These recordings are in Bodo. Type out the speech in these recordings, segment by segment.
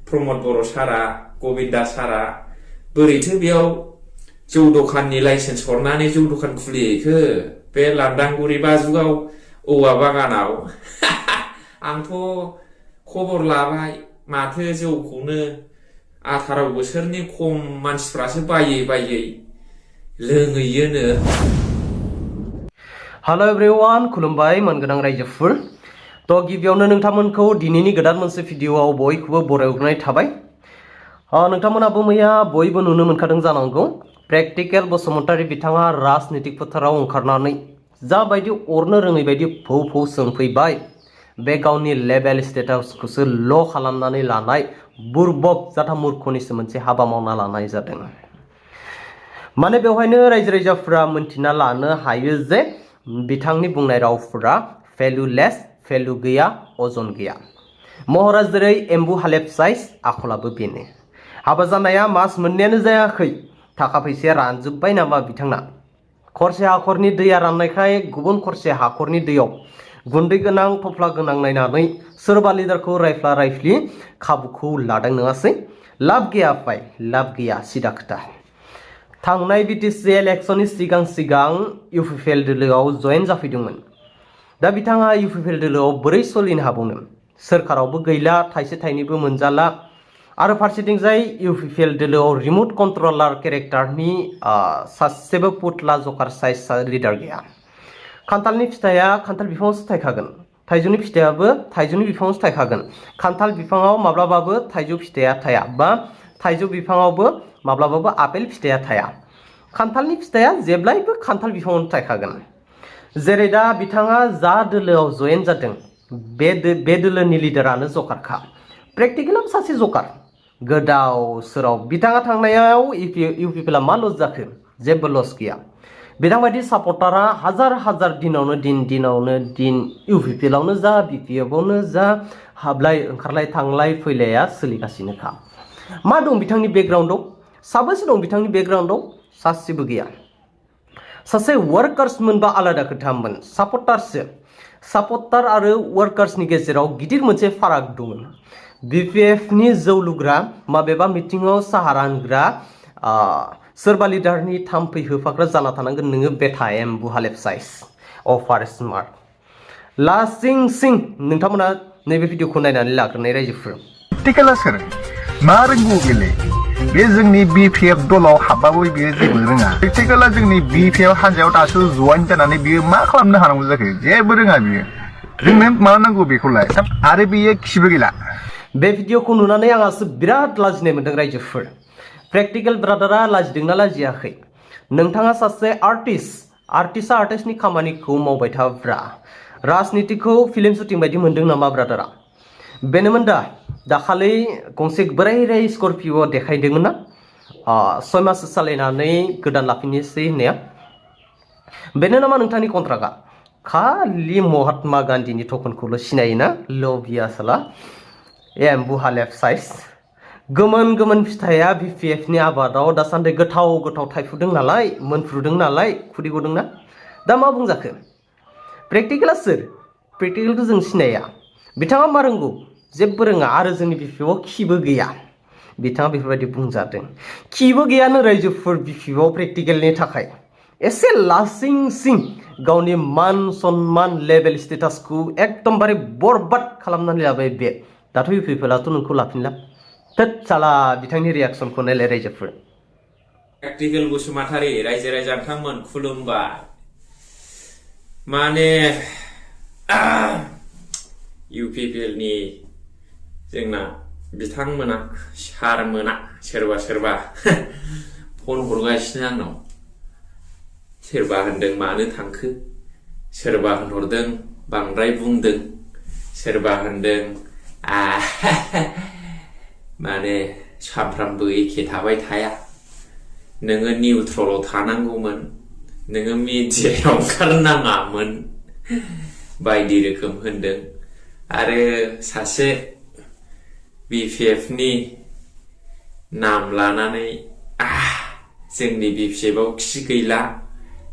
प्रमद बर' सारा गबिन्दा सारा बोरैथो बेयाव जौ दखाननि लाइसेन्स हरनानै जौ दखान खुलिहैखो बे लांदांगुरि बाजुगाव औवा बागानाव आंथ' खबर लाबाय माथो जौखौनो 18 बोसोरनि खम मानसिफ्रासो बायै लोंहैयोनो। हेलो एवरीवन खुलुमबाय मोनगोनां रायजोफोर। तो गिबियावनो नोंथांमोनखौ दिनैनि गोदान मोनसे भिडिअआव बयखौबो बरायहरनाय थाबाय। नोंथांमोनाबो मैया बयबो नुनो मोनखादों जानांगौ प्रेक्टिकेल बसुमतारी बिथाङा राजनीतिक फोथाराव ओंखारनानै जाबायदि अरनो रोङै बायदि फौ सोंफैबाय। बे गावनि लेभेल स्टेटासखौसो ल' खालामनानै लानाय बुरबक जाथा मूर्खनिसो मोनसे हाबा मावना लानाय जादों। माने बेवहायनो रायजो राजाफोरा मोनथिना लानो हायो जे बिथांनि बुंनाय रावफोरा भेलुलेस, भेलु गैया, अजन गैया। महरा जेरै एम्बु हालेब साइज, आखलाबो बेनो। हाबा जानाया मास मोननैयानो जायाखै, थाखा फैसाया रानजोब्बाय नामा बिथांना? खरसे हाखरनि दैया राननायखाय गुबुन खरसे हाखरनि दैयाव गुन्दै गोनां थफ्ला गोनां नायनानै सोरबा लिडारखौ रायफ्ला रायफ्लि खाबुखौ लादों नङासै? लाब गैया फाय, लाब गैया सिदा खोथा। थांनाय बिटिसि इलेक्शननि सिगां इउपिपिएल दोलोआव जयेन जाफैदोंमोन। दा बिथाङा इउपिपिएल दोलोआव बोरै सोलिनो हाबावनो? सोरखारावबो गैला, थाइसे थाइनैबो मोनजाला। आरो फारसेथिंजाय इउपिपिएल दोलोआव रिमोट कन्ट्रलार केरेक्टारनि सासेबो पुतला जकार साइज लिडार गैया। खान्थालनि फिथाइया खान्थाल बिफाङावसो थायखागोन, थाइजौनि फिथाइयाबो थाइजौनि बिफाङावसो थायखागोन। खान्थाल बिफाङाव माब्लाबाबो थाइजौ फिथाइया थाया, बा थाइजौ बिफाङावबो माब्लाबाबो आपेल फिथाइया थाया। खान्थालनि फिथाइया जेब्लायबो खान्थाल बिफाङावनो थायखागोन। जेरै दा बिथाङा जा दोलोआव जयेन जादों बे दोलोनि लिडारानो जकारखा। प्रेक्टिकेलाव सासे जकार। गोदाव सोराव बिथाङा थांनायाव इउपिपिएलआ मा लस जाखो? जेबो लस गैया। बिथां बायदि सापर्टारा हाजार दिनावनो दिन इउपिपिएलआवनो जा बिपिएफआवनो जा हाबलाय ओंखारलाय थांलाय फैलाया सोलिगासिनोखा। मा दं बिथांनि बेकग्राउन्डआव? साबेसे दं बिथांनि बेकग्राउन्डआव? सासेबो गैया। सासे वार्कार्स मोनबा आलादा खोथामोन, सापर्टार आरो वार्कार्सनि गेजेराव गिदिर मोनसे फाराग दङ। बिपिएफनि जौ लुग्रा, माबेबा मिटिङाव साहा रानग्रा सोरबा लिडारनि थाम्फै होफाग्रा जाना थानांगोन नोङो बेथा एम्बु हालेब साइज, अफार स्मार्ट। लासिं सिं नोंथांमोना नैबे भिडिअखौ नायनानै लाग्रोनाय रायजोफोर। प्रेक्टिकेला सोर? मा रोंगौ बेलाय? बे जोंनि बिपिएफ दलाव हाबबाबो बियो जेबो रोङा। प्रेक्टिकेला जोंनि बिपिएफ हान्जायाव दासो जयेन जानानै बियो मा खालामनो हानांगौ जाखो? जेबो रोङा बियो। जोंनो मा नांगौ बेखौलाय? आरो बियो खिबो गैला। बे भिडिअखौ नुनानै आंहासो बिराद लाजिनाय मोनदों रायजोफोर। प्रेक्टिकेल ब्रादारा लाजिदोंना लाजियाखै? नोंथाङा सासे आर्टिस्टनि खामानिखौ मावबाय थाब्रा राजनितिखौ फिल्म शुटिं बायदि मोनदों नामा ब्रादारा? बेनोमोन दा दाखालि गंसे बोराय स्करपिअ देखायदोंमोन ना, 6 माससो सालायनानै गोदान लाफिननोसै होननाया। बेनो नामा नोंथांनि कन्ट्राक्टआ? खालि महात्मा गान्धीनि टकेनखौल' सिनायोना लबिया साला एम्बु हालेब साइज। गोमोन फिथाइया बिपिएफनि आबादाव दासान्दि गोथाव थायफुदों नालाय, मोनफ्रुदों नालाय, खुदै गदोंना। दा मा बुंजाखो? प्रेक्टिकेला सोर? प्रेक्टिकेलखौ जों सिनाया। बिथाङा मा रोंगौ? जेबो रोङा। आरो जोंनि बिपिएफआव खिबो गैया। बिथाङा बेफोरबायदि बुंजादों। खिबो गैयानो रायजोफोर बिपिएफआव प्रेक्टिकेलनि थाखाय। एसे लासिं सिं गावनि मान सन्मान लेभेल स्टेटासखौ एकदमबारे बरबाद खालामनानै लाबाय बे। दाथ' इउपिपिएलआथ' नोंखौ लाफिनला। थोद साला बिथांनि रियाक्सनखौ नायलाय रायजोफोर। प्रेक्टिकेल बसुमतारी रायजो राजा नोंथांमोन खुलुमबाय। माने इउपिपिएलनि जोंना बिथांमोना सारमोना सोरबा फन हरगासिनो आंनाव। सोरबा होनदों मानो थांखो, सोरबा होनहरदों बांद्राय बुंदों, सोरबा होनदों माने सानफ्रामबो एखे थाबाय थाया, नोङो निउट्रलाव थानांगौमोन, नोङो मिडियायाव ओंखारनाङामोन बायदि रोखोम होनदों। आरो सासे बिपिएफनि नाम लानानै जोंनि बिपिएफआव खि गैला,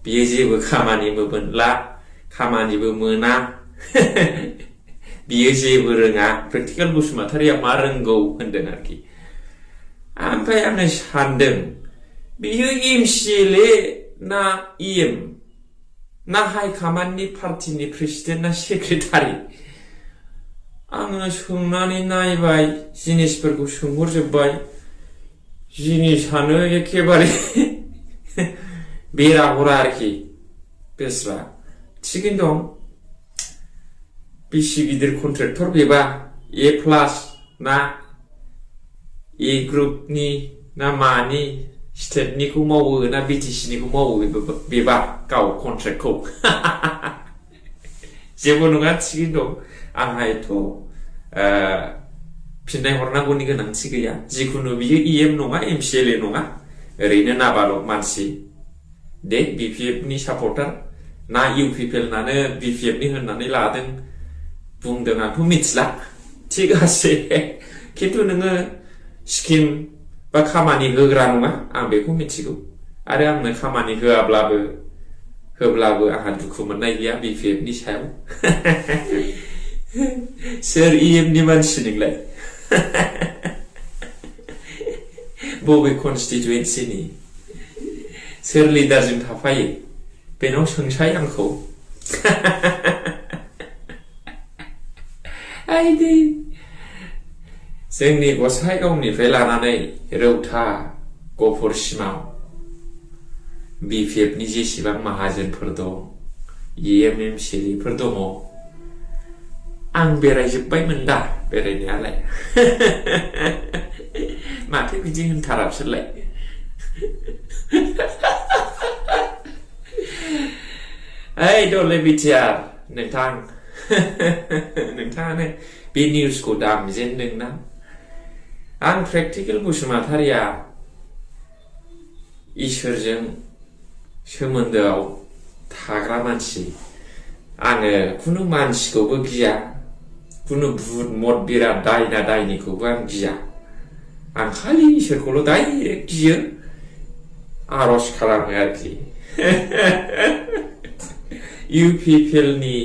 बियो जेबो खामानिबो मोनला, खामानिबो मोना बियो जेबो रोङा प्रेक्टिकेल बसुमतारिया मा रोंगौ होनदों आरोखि ओमफ्राय आङो सानदों बियो MCLA ना EM ना हाइ कमान्डनि पार्टिनि प्रेसिडेन्ट ना सेक्रेटारि आङो सोंनानै नायबाय जिनिसफोरखौ सोंहरजोबबाय जिनिसानो एखेबारे बेराहरा आरोखि बेस्रा थिगैनो दं बेसि गिदिर कन्ट्रेक्टर बेबा A+ ना A ग्रुपनि ना मानि स्टेटनिखौ मावो ना BTCनिखौ मावो बेबा गाव कन्ट्रेक्टखौ जेबो नङा थिगैनो दं आंहा एथ' फिननाय हरनांगौनि गोनांथि गैया जिखुनु बियो EM नङा MCLA नङा ओरैनो नाबालक मानसि दे BPFनि सापर्टार ना UPPL नानो BPFनि होननानै लादों बुंदों आंथ' मिथिला थिगासे खिन्थु नोङो स्किम बा खामानि होग्रा नङा आं बेखौ मिथिगौ आरो आंनो खामानि होब्लाबो आंहा दुखु मोननाय गैया BPFनि सायाव सोर EMनि मानसि नोंलाय बबे कनस्टिटुएन्सिनि सोर लिडारजों थाफायो बेनाव सोंसाय आंखौ आइदि जोंनि गसाइगावनिफ्राय लानानै रौता गफुरसिमाव BPFनि जेसेबां माहाजोनफोर दं EM MCLAफोर दङ आं बेरायजोब्बायमोन दा बेरायनायालाय माथो बिदि होनथारा बिसोरलाय ओइ दले बिटिआर नोंथां नोंथाङानो बे निउसखौ दामजेनदोंना आं प्रेक्टिकेल बसुमतारिया इसोरजों सोमोन्दोआव थाग्रा मानसि आङो खुनु मानसिखौबो गिया खुनु भुत मद बिराद दायना दायनिखौबो आं गिया आं खालि इसोरखौल' डाइरेक्ट गियो आर'ज खालामो आरोखि UPPLनि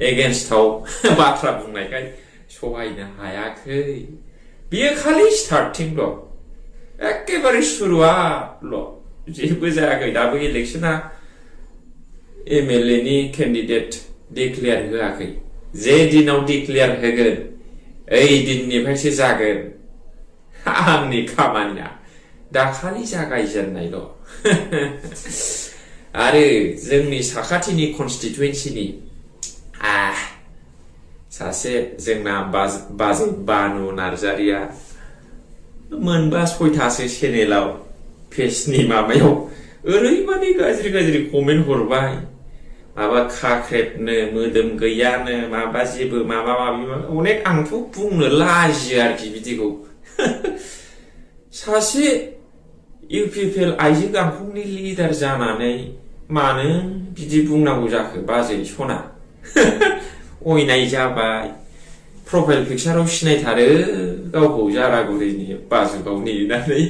एगेन्स्टआव बाथ्रा बुंनायखाय सहायनो हायाखै बियो खालि स्टार्टिंल' एखेबारे सुरुआतल' जेबो जायाखै दाबो इलेक्सना MLA नि केन्डिडेट डिक्लेयार होआखै जे दिनाव डिक्लेयार होगोन ओइ दिननिफ्रायसो जागोन आंनि खामानिया दाखालि जागायजेननायल' आरो जोंनि साखाथिनि कनस्टिटुएन्सिनि सासे जोंना बाजै बानु नार्जारिया मोनबा 6थासो चेनेलाव पेजनि माबायाव ओरैबादि गाज्रि गाज्रि कमेन्ट हरबाय माबा खाख्रेबनो मोदोम गैयानो माबा जेबो माबा माबि अनेक आंथ' बुंनो लाजियो आरोखि बिदिखौ सासे UPPL आइजो गांखंनि लिडार जानानै मानो बिदि बुंनांगौ जाखो बाजै सना अयनाय जाबाय प्रफाइल पिक्चाराव सिनायथारो गावखौ जारागुरिनि बाजुगावनि होननानै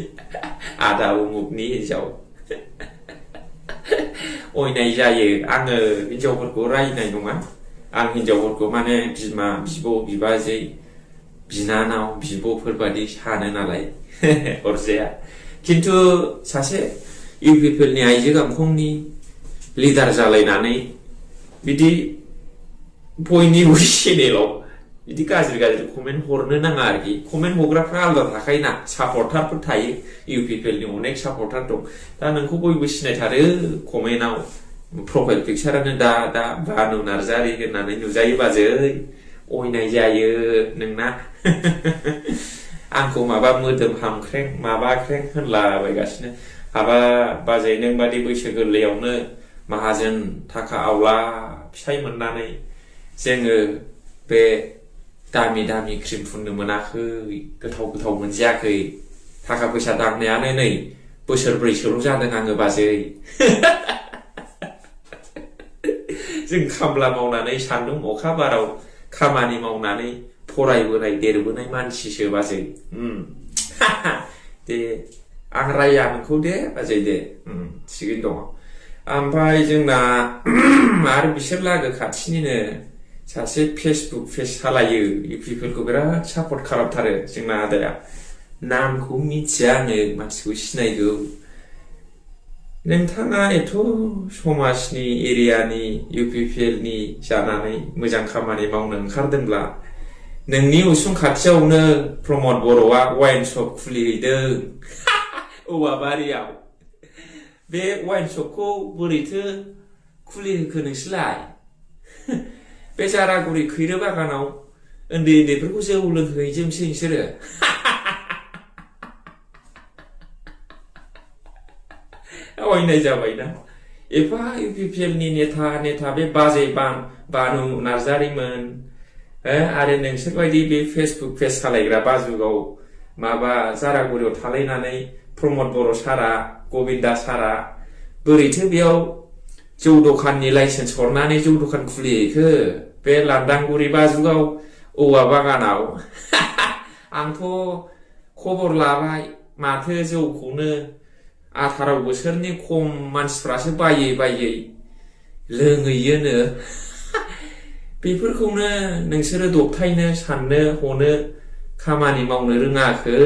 आदा उमुकनि हिन्जाव अयनाय जायो आङो हिन्जावफोरखौ रायनाय नङा आं हिन्जावफोरखौ माने बिमा बिब' बिबाजै बिनानाव बिब'फोरबादि सानो नालाय अरजाया खिन्थु सासे UPPLनि आइजो गांखंनि लिडार जालायनानै बिदि बयनिबो चेनेलाव बिदि गाज्रि गाज्रि कमेन्ट हरनो नाङा आरोखि कमेन्ट हरग्राफ्रा आलादा थाखायोना सापर्टारफोर थायो UPPLनि अनेक सापर्टार दं दा नोंखौ बयबो सिनायथारो कमेन्टआव प्रफाइल पिक्चारानो दा बानु नार्जारि होननानै नुजायो बाजै अयनाय जायो नोंना आंखौ माबा मोदोम हामख्रें माबाख्रें होनलाबायगासिनो हाबा बाजै नों बादि बैसो गोरलैयावनो माहाजोन थाखा आवला फिसाय मोननानै जोङो बे दामि दामि क्रिम फुननो मोनाखै गोथाव गोथाव मोनजायाखै थाखा फैसा दांनायानो नै बोसोरब्रैसोल' जादों आङो बाजै जों खामला मावनानै सान्दुं अखा बाराव खामानि मावनानै फरायबोनाय देरबोनाय मानसिसो बाजै दे आं राया नोंखौ दे बाजै दे थिगैनो दङ ओमफ्राय जोंना आरो बिसोर लागो खाथिनिनो सासे फेसबुक पेज सालायो बेफोरखौ बिराद सापर्ट खालामथारो जोंना आदाया नामखौ मिथिया आङो मानसिखौ सिनायगौ नोंथाङा एथ' समाजनि एरियानि UPPLनि जानानै मोजां खामानि मावनो ओंखारदोंब्ला नोंनि उसुं खाथियावनो प्रमद बर'आ वाइन शप खुलिहैदों औवाबारियाव बे वाइन शपखौ बोरैथो खुलिहोखो नोंसोरलाय बे जारागुरि खैरो बागानाव उन्दै उन्दैफोरखौ जौ लोंहैजोबसै नोंसोरो अयनाय जाबायना एफा UPPLनि नेता बे बाजै बानु नार्जारिमोन आरो नोंसोरबायदि बे फेसबुक पेज सालायग्रा बाजुगाव माबा जारागुरियाव थालायनानै प्रमद बर' सारा गबिन्दा सारा बोरैथो बेयाव जौ दखाननि लाइसेन्स हरनानै जौ दखान खुलिहैखो बे लांदांगुरि बाजुगाव औवा बागानाव आंथ' खबर लाबाय माथो जौखौनो 18 बोसोरनि खम मानसिफ्रासो बायै लोंहैयोनो बेफोरखौनो नोंसोरो दबथायनो साननो हनो खामानि मावनो रोङाखै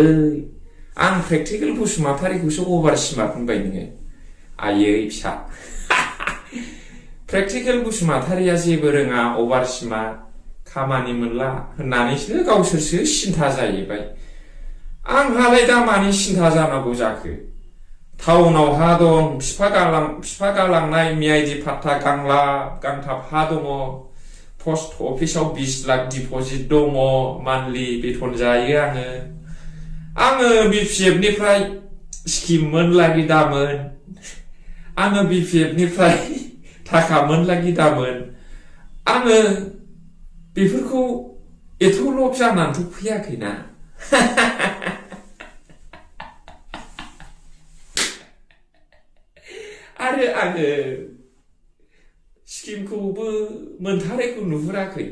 आं प्रेक्टिकेल बसुमतारिखौसो अभार स्मार्ट होनबाय नोङो आयै फिसा प्रेक्टिकेल बसुमतारिया जेबो रोङा अभार स्मार्ट खामानि मोनला होननानैसो गावसोरसो सिन्था जाहैबाय आंहालाय दा मानि सिन्था जानांगौ जाखो टाउनाव हा दं फिफा गालांनाय मियाइदि पाट्टा गांथाब हा दङ पस्ट अफिसाव 20 लाख डिपजिट दङ मान्थलि बेथन जायो आङो BPF निफ्राय स्किम मोनलागि दामोन आङो BPF निफ्राय थाखा मोनलागि दामोन आङो बेफोरखौ एथ' लब जानानैथ' फैयाखैना आरो आङो स्किमखौबो मोनथारैखौ नुहुराखै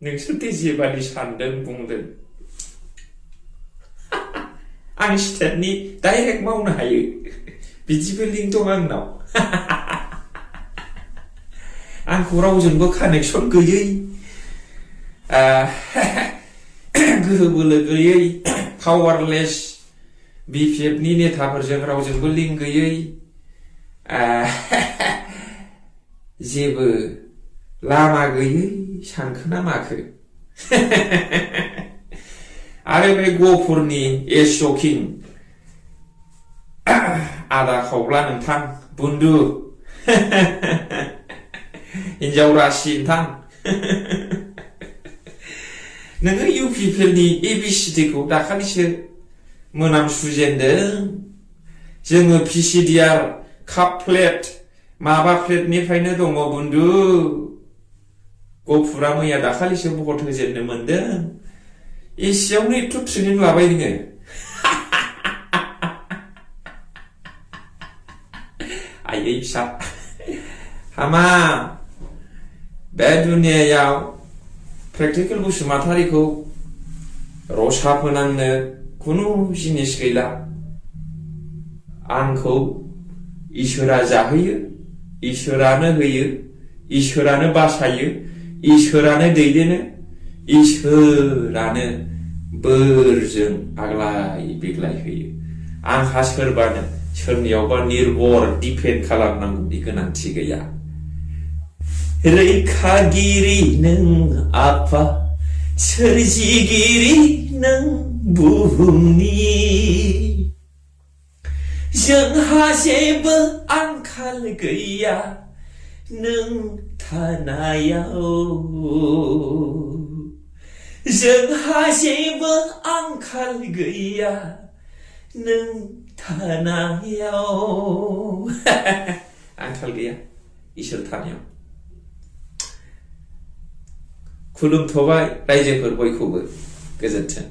नोंसोर जेबादि सानदों बुंदों आं स्टेटनि डाइरेक्ट मावनो हायो बिदिबो लिंक दं आंनाव आंखौ रावजोंबो कानेक्सन गैयै गोहो बोलो गैयै पावारलेस BPF नि नेताफोरजों रावजोंबो लिंक गैयै जेबो लामा गैयै सानखोना माखो आरो बे गफुरनि एसकिं आदा खावब्ला नोंथां बुन्दु हिनजाव रासि नोंथां नोङो UPPLनि ABCD खौ दाखालिसो मोनामसुजेनदों जोङो PCDR काप प्लेट माबा प्लेटनिफ्रायनो दङ बुन्दु गफुरा मैया दाखालिसो भट होजेननो मोनदों एसेयावनो एथ' ट्रेनिं लाबाय नोङो आयै फिसा हामा बे दुनियायाव प्रेक्टिकेल बसुमतारिखौ रसा फोनांनो खुनु जिनिस गैला आंखौ इसोरा जाहोयो इसोरानो होयो इसोरानो बासायो इसोरानो दैदेनो इसोरानो बोरजों आग्लाय बिग्लाय होयो आंहा सोरबानो सोरनियावबा निर्भर दिपेन्ड खालामनांगौनि गोनांथि गैया रैखागिरि नों आफा सोरजिगिरि नों बुहुमनि जोंहा जेबो आंखाल गैया नों थानायाव जोंहा जेबो आंखाल गैया नों थानायाव आंखाल गैया इसोर थानायाव खुलुमथ'बाय रायजोफोर बयखौबो गोजोन्थों।